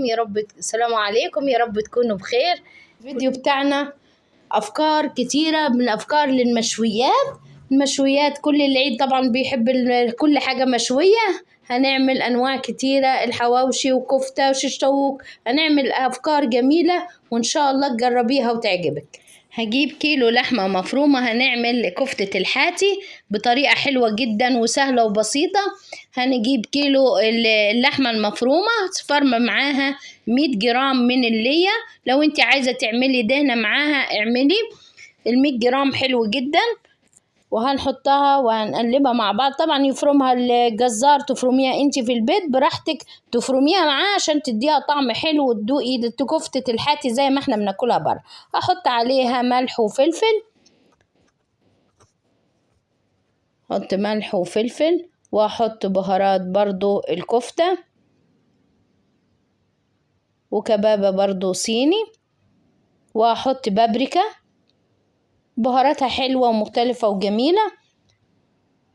يا رب. السلام عليكم، يا رب تكونوا بخير. الفيديو بتاعنا افكار كتيرة من افكار للمشويات. المشويات كل العيد طبعا بيحب كل حاجة مشوية. هنعمل انواع كتيرة، الحواوشي وكفتة وشيش طاووق. هنعمل افكار جميلة وان شاء الله تجربيها وتعجبك. هجيب كيلو لحمة مفرومة. هنعمل كفتة الحاتي بطريقة حلوة جدا وسهلة وبسيطة. هنجيب كيلو اللحمة المفرومة فرمة، معاها 100 جرام من اللية. لو انت عايزة تعملي دهنة معاها اعملي. 100 جرام حلو جدا. وهنحطها وهنقلبها مع بعض. طبعا يفرمها الجزار، تفرميها انت في البيت براحتك، تفرميها معاه عشان تديها طعم حلو وتدوقي كفتة الحاتي زي ما احنا بناكلها بره. هحط عليها ملح وفلفل، احط ملح وفلفل، واحط بهارات برضو الكفتة، وكبابة برضو صيني، واحط بابريكا بهاراتها حلوة ومختلفة وجميلة.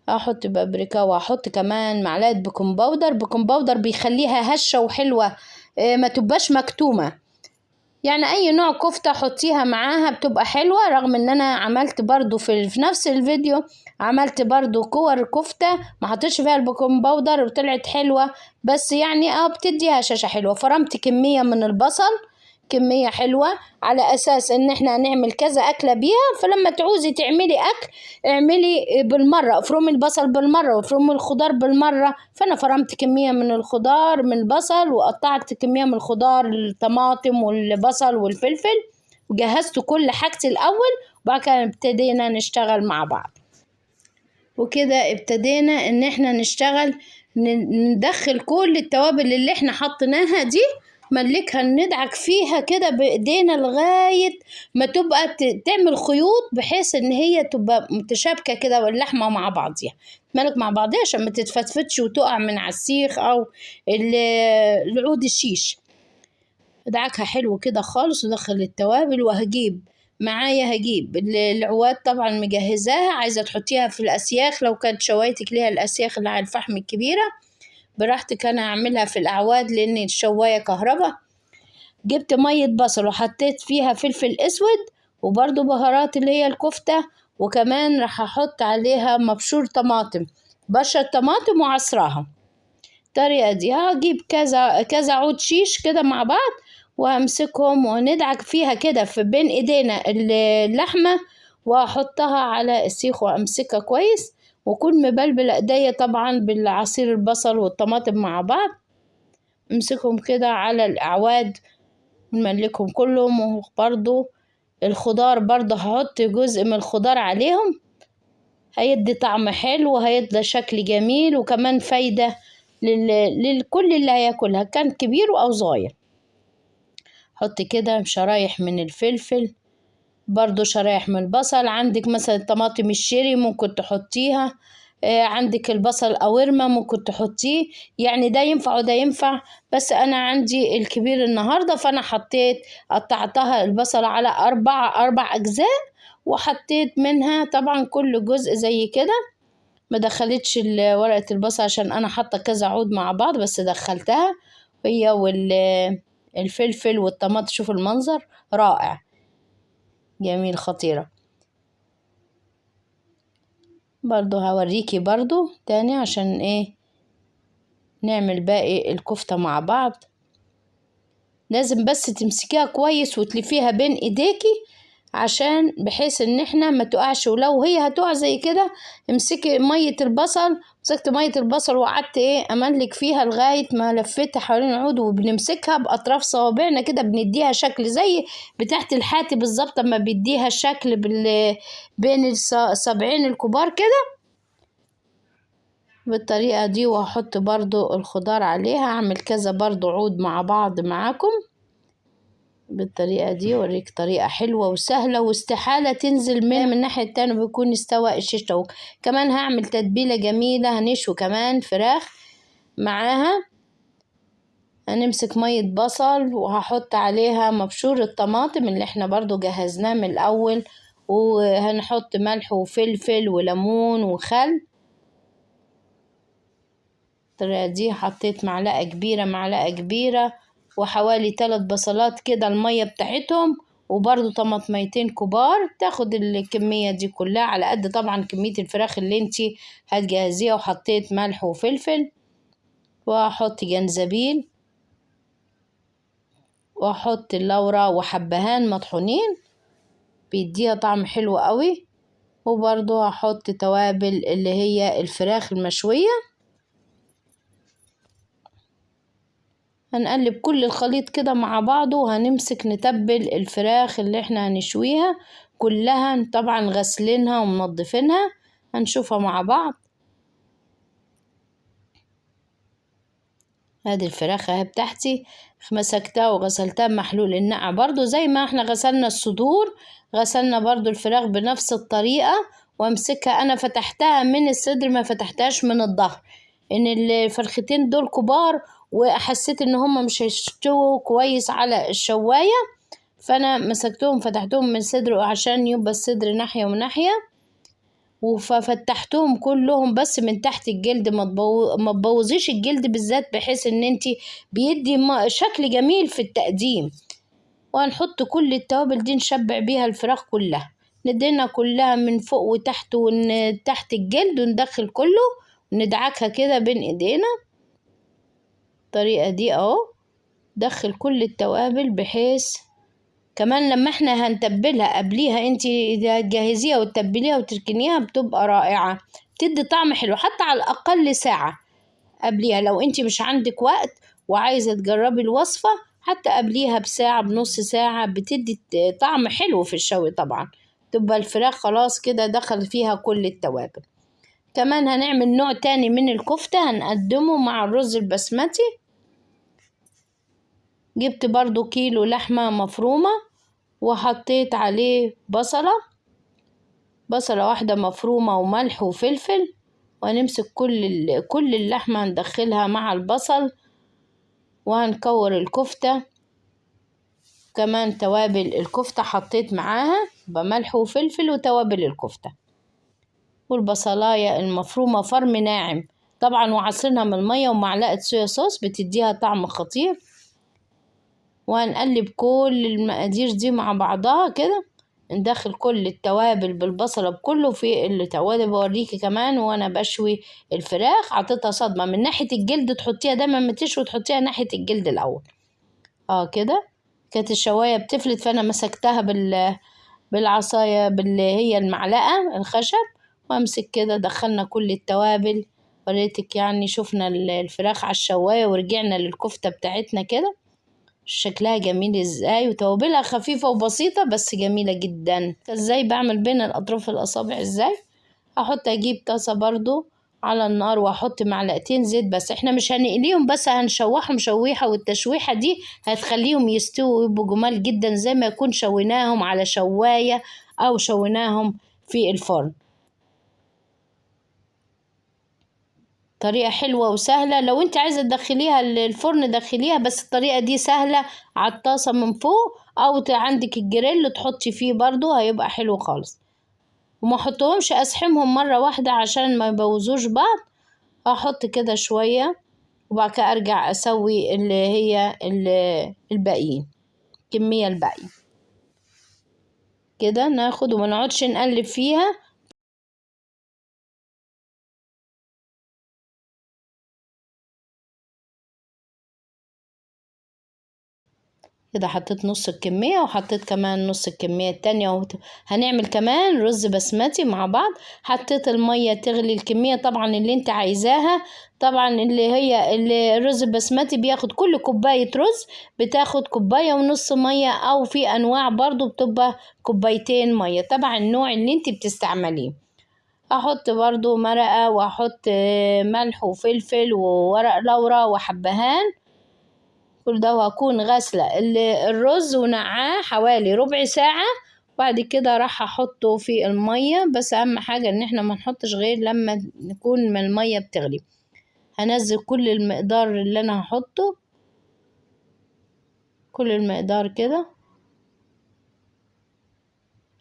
هحط بابريكا واحط كمان معلقة بيكنج باودر. بيكنج باودر بيخليها هشة وحلوة، ما تبقاش مكتومة. يعني اي نوع كفتة حطيها معاها بتبقى حلوة. رغم ان انا عملت برضو في نفس الفيديو عملت برضو كور كفتة ما حطيتش فيها البيكنج باودر وطلعت حلوة، بس يعني بتدي هشاشة حلوة. فرمت كمية من البصل، كمية حلوة، على اساس ان احنا هنعمل كذا اكلة بيها. فلما تعوزي تعملي اكل اعملي بالمرة، افرمي البصل بالمرة وافرمي الخضار بالمرة. فانا فرمت كمية من الخضار من البصل، وقطعت كمية من الخضار الطماطم والبصل والفلفل، وجهزت كل حاجتي الاول. وبعد كده ابتدينا نشتغل مع بعض. وكده ابتدينا ان احنا نشتغل، ندخل كل التوابل اللي احنا حطيناها دي، ملكها ندعك فيها كده بايدينا لغاية ما تبقى تعمل خيوط، بحيث ان هي تبقى متشابكة كده واللحمة مع بعضيها، ملك مع بعضيها عشان ما تتفتفتش وتقع من على السيخ او العود الشيش. ادعكها حلو كده خالص ودخل التوابل. وهجيب العواد طبعا مجهزاها. عايزة تحطيها في الأسياخ، لو كانت شوايتك ليها الأسياخ اللي على الفحم الكبيرة براحتك. أنا هعملها في الأعواد لأن الشواية كهرباء. جبت مية بصل وحطيت فيها فلفل أسود وبرضو بهارات اللي هي الكفتة، وكمان راح أحط عليها مبشور طماطم، بشرة طماطم وعصراها. الطريقة دي هجيب كذا عود شيش كده مع بعض، وهمسكهم وندعك فيها كده في بين ايدينا اللحمة، واحطها على السيخ وامسكها كويس، وكون مبلبل ايديا طبعا بالعصير البصل والطماطم مع بعض. امسكهم كده على الاعواد نملكهم كلهم. وبرضو الخضار برضو هحط جزء من الخضار عليهم، هيدي طعم حلو وهيدي شكل جميل وكمان فايدة للكل اللي هياكلها، كان كبير او صغير. حط كده شرايح من الفلفل، برضو شرايح من البصل. عندك مثلا الطماطم الشيري ممكن تحطيها، عندك البصل قوارمة ممكن تحطيه، يعني ده ينفع وده ينفع. بس انا عندي الكبير النهاردة، فانا قطعتها البصل على اربع اجزاء، وحطيت منها طبعا كل جزء زي كده. ما دخلتش ورقة البصل عشان انا حاطة كذا عود مع بعض، بس دخلتها هي والفلفل والطماطم. شوفوا المنظر رائع جميل خطيرة. برضو هوريكي برضو تاني عشان نعمل باقي الكفتة مع بعض. لازم بس تمسكيها كويس وتلفيها بين ايديكي عشان بحيث ان احنا ما تقعش. ولو هي هتقع زي كده امسكي مية البصل. مسكت مية البصل وقعدت املك فيها لغاية ما لفيتها حوالين العود، وبنمسكها باطراف صوابعنا كده بنديها شكل زي بتاعت الحاتي بالظبط، اما بيديها الشكل بين الصابعين الكبار كده بالطريقة دي. وهحط برضو الخضار عليها، اعمل كذا برضو عود مع بعض معاكم بالطريقة دي. اوريك طريقة حلوة وسهلة واستحالة تنزل من الناحية التانية بيكون استوى الشيش طاووق. كمان هعمل تتبيلة جميلة، هنشوي كمان فراخ معاها. هنمسك مية بصل وهحط عليها مبشور الطماطم اللي احنا برضو جهزناه من الاول، وهنحط ملح وفلفل وليمون وخل. الطريقة دي حطيت معلقة كبيرة وحوالي 3 بصلات كده المية بتاعتهم، وبرضو طماطميتين كبار. تاخد الكمية دي كلها على قد طبعا كمية الفراخ اللي انتي هتجهزيها. وحطيت ملح وفلفل، واحط جنزبيل، واحط اللورة وحبهان مطحونين بيديها طعم حلو قوي. وبرضو هحط توابل اللي هي الفراخ المشوية. هنقلب كل الخليط كده مع بعضه، وهنمسك نتبل الفراخ اللي احنا هنشويها كلها، طبعا غسلينها ومنضفينها. هنشوفها مع بعض. ادي الفراخ اهي بتاعتي، مسكتها وغسلتها بمحلول النقع برضو زي ما احنا غسلنا الصدور. غسلنا برضو الفراخ بنفس الطريقة. وامسكها انا فتحتها من الصدر، ما فتحتهاش من الظهر، ان الفرختين دول كبار وحسيت ان هما مش هيستووا كويس على الشواية، فانا مسكتهم فتحتهم من الصدر عشان يبقى الصدر ناحية وناحية. ففتحتهم كلهم بس من تحت الجلد، ما تبوظيش الجلد بالذات، بحيث ان انتي بيدي شكل جميل في التقديم. وهنحط كل التوابل دي نشبع بيها الفراخ كلها، ندهنها كلها من فوق وتحت تحت الجلد، وندخل كله وندعكها كده بين ايدينا الطريقة دي اهو. دخل كل التوابل، بحيث كمان لما احنا هنتبلها قبليها انتي تجهزيها وتتبليها وتركنيها بتبقى رائعة، بتدي طعم حلو. حتى على الأقل ساعة قبليها، لو انتي مش عندك وقت وعايزة تجربي الوصفة، حتى قبليها بساعة بنص ساعة بتدي طعم حلو في الشوي. طبعا تبقى الفراخ خلاص كده دخل فيها كل التوابل. كمان هنعمل نوع تاني من الكفتة هنقدمه مع الرز البسمتي. جبت برضو كيلو لحمة مفرومة، وحطيت عليه بصلة واحدة مفرومة وملح وفلفل. وهنمسك كل اللحمة هندخلها مع البصل، وهنكور الكفتة. كمان توابل الكفتة حطيت معاها بملح وفلفل وتوابل الكفتة. والبصلاية المفرومة فرم ناعم طبعا، وعصرنا من المية ومعلقة صويا صوص بتديها طعم خطير. وهنقلب كل المقادير دي مع بعضها كده، ندخل كل التوابل بالبصلة بكله في التوابل. بوريكي كمان وانا بشوي الفراخ عطيتها صدمة من ناحية الجلد، تحطيها دايما ما تشوي تحطيها ناحية الجلد الاول. كده كانت الشواية بتفلت، فانا مسكتها بالعصاية باللي هي المعلقة الخشب، وامسك كده. دخلنا كل التوابل، وريتك يعني شفنا الفراخ على الشواية، ورجعنا للكفتة بتاعتنا كده شكلها جميل ازاي، وتوابلها خفيفة وبسيطة بس جميلة جدا. ازاي بعمل بين الاطراف الاصابع ازاي؟ اجيب طاسة برضو على النار، واحط معلقتين زيت بس. احنا مش هنقليهم بس، هنشوحهم شويحة، والتشويحة دي هتخليهم يستووا ويبقوا جمال جدا زي ما يكون شويناهم على شواية او شويناهم في الفرن. طريقة حلوة وسهلة، لو انت عايزة تدخليها الفرن دخليها، بس الطريقة دي سهلة على الطاسة من فوق، او عندك الجريل تحطي فيه برضو هيبقى حلو خالص. وما احطهمش اسحمهم مرة واحدة عشان ما يبوظوش بعض. احط كده شوية، وبعد كده ارجع اسوي اللي هي الباقيين، كمية الباقي كده ناخد وما نقعدش نقلب فيها. كده حطيت نص الكمية، وحطيت كمان نص الكمية التانية. هنعمل كمان رز بسمتي مع بعض. حطيت المية تغلي الكمية طبعا اللي انت عايزاها. طبعا الرز البسمتي بياخد كل كوباية رز بتاخد كوباية ونص مية، او في انواع برضو بتبقى كوبايتين مية، تبع النوع اللي انت بتستعمليه. احط برضو مرقة، واحط ملح وفلفل وورق لورا وحبهان كل ده. وهكون غاسلة الرز ونقعاه حوالي ربع ساعة. بعد كده راح احطه في المية، بس اهم حاجة ان احنا ما نحطش غير لما نكون من المية بتغلي. هنزل كل المقدار اللي انا هحطه، كل المقدار كده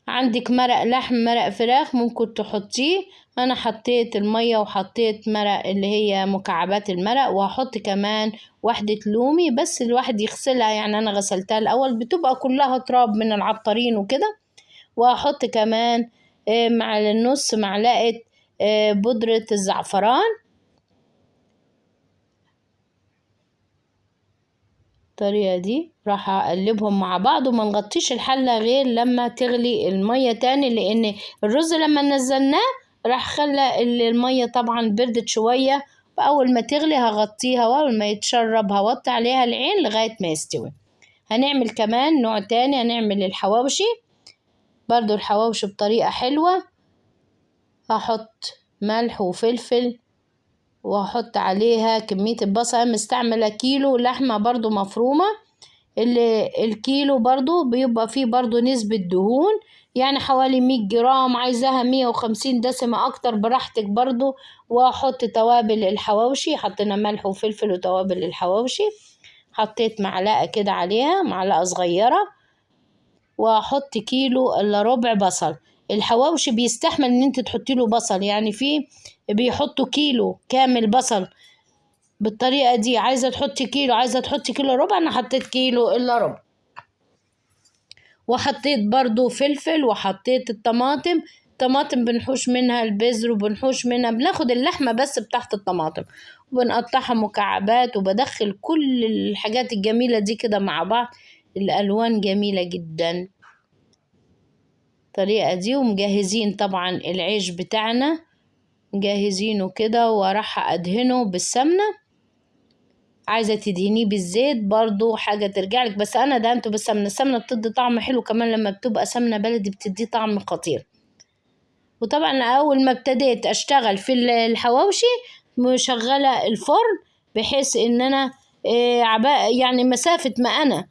عندك مرق لحم مرق فراخ ممكن تحطيه. انا حطيت المية وحطيت مرق اللي هي مكعبات المرق، وهحط كمان واحدة لومي بس الواحد يغسلها، يعني انا غسلتها الاول بتبقى كلها تراب من العطارين وكده. وهحط كمان مع النص معلقة بودرة الزعفران. الطريقة دي راح اقلبهم مع بعض، وما نغطيش الحلة غير لما تغلي المية تاني، لان الرز لما نزلناه راح خلى المية طبعا بردت شوية، فاول ما تغلي هغطيها، واول ما يتشرب هوطي عليها العين لغاية ما يستوي. هنعمل كمان نوع تاني، هنعمل الحواوشي برضو، الحواوشي بطريقة حلوة. هحط ملح وفلفل، وهحط عليها كمية البصل. مستعملة كيلو لحمة برضو مفرومة، الكيلو برضو بيبقى فيه برضو نسبة دهون، يعني حوالي 100 جرام، عايزاها 150 دسمة اكتر براحتك برضو. واحط توابل الحواوشي، حطينا ملح وفلفل وتوابل الحواوشي، حطيت معلقة كده عليها، معلقة صغيرة. واحط كيلو الا ربع بصل. الحواوشي بيستحمل ان انت تحطي له بصل، يعني في بيحطوا كيلو كامل بصل بالطريقة دي. عايزة تحطي كيلو، عايزة تحطي كيلو ربع، انا حطيت كيلو الا ربع. وحطيت برضو فلفل، وحطيت الطماطم. الطماطم بنحوش منها البذر، وبنحوش منها بناخد اللحمة بس بتاعت الطماطم، وبنقطعها مكعبات، وبدخل كل الحاجات الجميلة دي كده مع بعض. الألوان جميلة جدا الطريقة دي. ومجهزين طبعا العيش بتاعنا، مجهزينه كده، وراح أدهنه بالسمنة. عايزة تدهنيه بالزيت برضو حاجة ترجعلك، بس أنا دهنته بالسمنة. السمنة بتدي طعم حلو، كمان لما بتبقى سمنة بلدي بتدي طعم خطير. وطبعا أول ما ابتديت أشتغل في الحواوشي مشغلة الفرن، بحيث إن أنا يعني مسافة ما أنا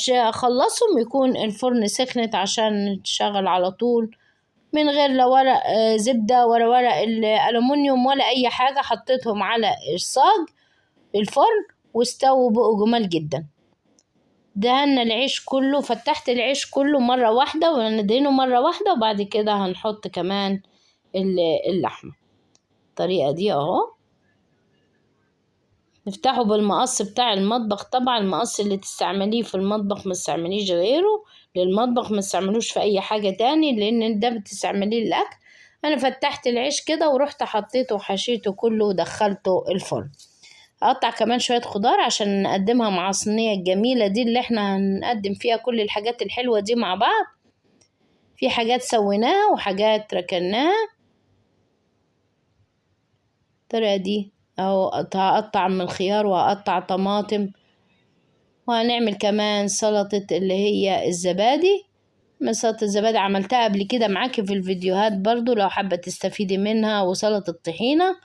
أخلصهم يكون الفرن سخنت عشان تشغل على طول، من غير لا ورق زبدة ولا ورق الألمونيوم ولا أي حاجة. حطيتهم على الصاج الفرن واستووا بقوا جمال جدا. دهنا العيش كله، فتحت العيش كله مرة واحدة وندهنه مرة واحدة، وبعد كده هنحط كمان اللحمة. الطريقة دي اهو. نفتحه بالمقص بتاع المطبخ، طبعا المقص اللي تستعمليه في المطبخ ما تستعمليش غيره للمطبخ، ما تستعملوش في اي حاجة تاني، لان ده بتستعمليه للاكل. انا فتحت العيش كده ورحت حطيته وحشيته كله ودخلته الفرن. اقطع كمان شوية خضار عشان نقدمها مع الصينية الجميلة دي اللي احنا هنقدم فيها كل الحاجات الحلوة دي مع بعض. في حاجات سويناها وحاجات ركناها. الطريقة دي اهو. هقطع من الخيار وهقطع طماطم، وهنعمل كمان سلطة اللي هي الزبادي. من سلطة الزبادي عملتها قبل كده معاكي في الفيديوهات برضو لو حابة تستفيدي منها. وسلطة الطحينة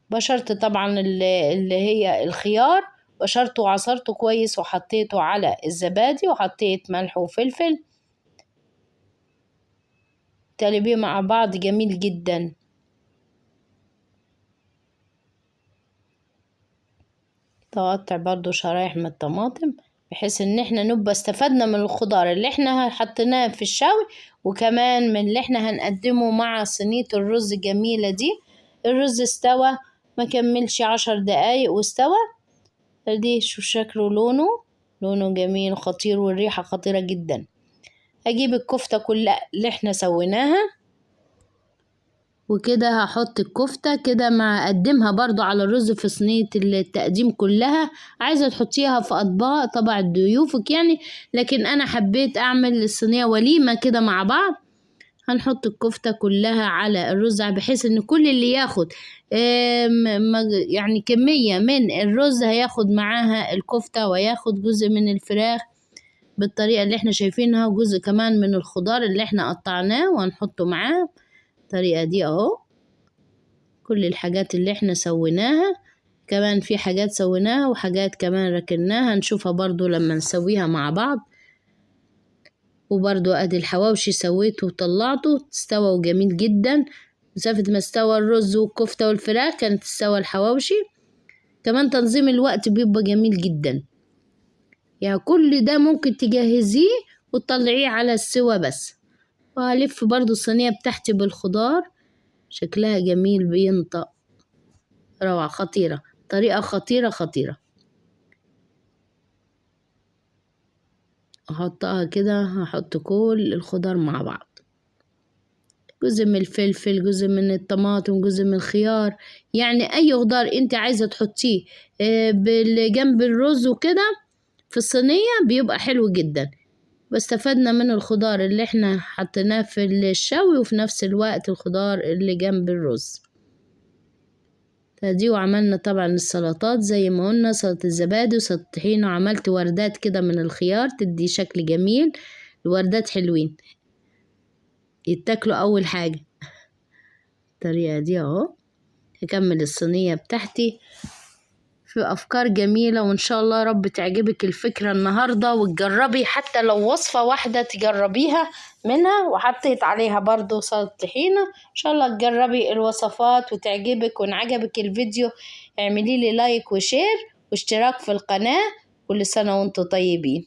بشرت طبعا اللي هي الخيار، بشرته وعصرته كويس وحطيته على الزبادي، وحطيت ملح وفلفل، تقلبيه مع بعض جميل جدا. تقطع برضو شرايح من الطماطم، بحيث ان احنا نبقى استفدنا من الخضار اللي احنا حطيناه في الشوي، وكمان من اللي احنا هنقدمه مع صينية الرز الجميلة دي. الرز استوى ما كملش 10 دقايق واستوى. دي شو شكله، لونه جميل خطير، والريحة خطيرة جدا. هجيب الكفتة كلها اللي احنا سويناها، وكده هحط الكفتة كده مع اقدمها برضو على الرز في صينية التقديم كلها. عايزة تحطيها في اطباق طبعا ضيوفك يعني، لكن انا حبيت اعمل الصينية وليمة كده مع بعض. هنحط الكفتة كلها على الرز، بحيث ان كل اللي ياخد يعني كمية من الرز هياخد معاها الكفتة، وياخد جزء من الفراخ بالطريقة اللي احنا شايفينها، وجزء كمان من الخضار اللي احنا قطعناه وهنحطه معاه. الطريقة دي اهو. كل الحاجات اللي احنا سويناها، كمان في حاجات سويناها وحاجات كمان ركناها، هنشوفها برضو لما نسويها مع بعض. وبرضو ادي الحواوشي سويته وطلعته استوى وجميل جدا. مسافة ما استوى الرز والكفتة والفراخ كانت استوى الحواوشي. كمان تنظيم الوقت بيبقى جميل جدا. يعني كل ده ممكن تجهزيه وتطلعيه على السوا بس. وهلف برضو الصينية بتاعتي بالخضار، شكلها جميل بينطق، روعة، خطيرة، طريقة خطيرة خطيرة. احطها كده، هحط كل الخضار مع بعض، جزء من الفلفل، جزء من الطماطم، جزء من الخيار، يعني اي خضار انت عايزة تحطيه جنب الرز وكده في الصينية بيبقى حلو جدا. واستفدنا من الخضار اللي احنا حطيناه في الشوي، وفي نفس الوقت الخضار اللي جنب الرز دي. وعملنا طبعا السلطات زي ما قلنا، سلطة الزبادي وسلطة الطحينة، وعملت وردات كده من الخيار تدي شكل جميل. الوردات حلوين يتاكلوا أول حاجة. الطريقة دي اهو. هكمل الصينية بتاعتي في أفكار جميلة، وإن شاء الله رب تعجبك الفكرة النهاردة وتجربي، حتى لو وصفة واحدة تجربيها منها. وحطيت عليها برضو سلطة طحينة، إن شاء الله تجربي الوصفات وتعجبك. وإن عجبك الفيديو اعملي لي لايك وشير واشتراك في القناة. كل سنة وانتم طيبين.